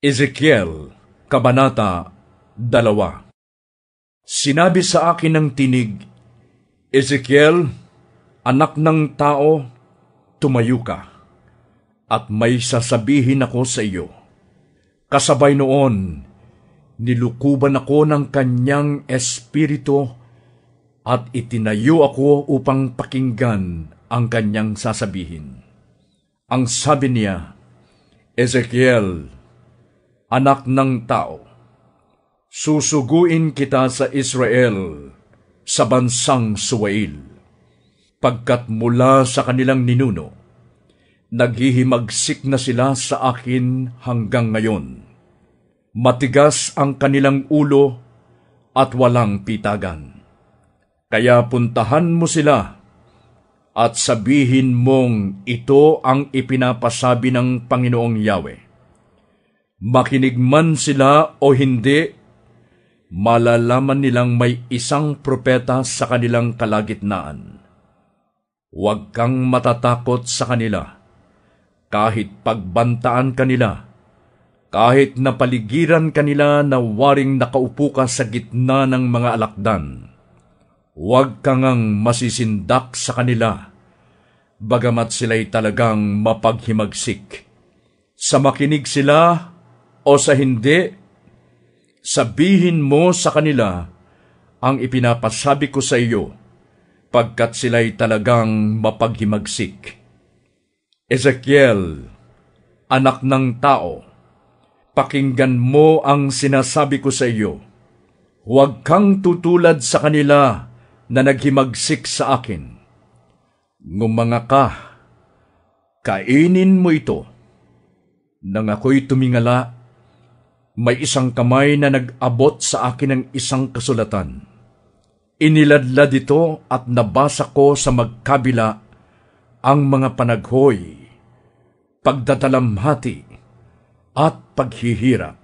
Ezekiel, Kabanata 2. Sinabi sa akin ng tinig, Ezekiel, anak ng tao, tumayo ka, at may sasabihin ako sa iyo. Kasabay noon, nilukuban ako ng kanyang espiritu at itinayo ako upang pakinggan ang kanyang sasabihin. Ang sabi niya, Ezekiel, anak ng tao, susuguin kita sa Israel, sa bansang Suwail, pagkat mula sa kanilang ninuno, naghihimagsik na sila sa akin hanggang ngayon. Matigas ang kanilang ulo at walang pitagan. Kaya puntahan mo sila at sabihin mong ito ang ipinapasabi ng Panginoong Yahweh. Makinig man sila o hindi, malalaman nilang may isang propeta sa kanilang kalagitnaan. Huwag kang matatakot sa kanila, kahit pagbantaan kanila, kahit napaligiran kanila na waring nakaupo ka sa gitna ng mga alakdan. Huwag kang masisindak sa kanila, bagamat sila'y talagang mapaghimagsik. Sa makinig sila o sa hindi, sabihin mo sa kanila ang ipinapasabi ko sa iyo, pagkat sila'y talagang mapaghimagsik. Ezekiel, anak ng tao, pakinggan mo ang sinasabi ko sa iyo. Huwag kang tutulad sa kanila na naghimagsik sa akin. Ngumanga ka, kainin mo ito. Nang ako'y tumingala, may isang kamay na nag-abot sa akin ng isang kasulatan. Iniladlad ito at nabasa ko sa magkabila ang mga panaghoy, pagdadalamhati at paghihirap.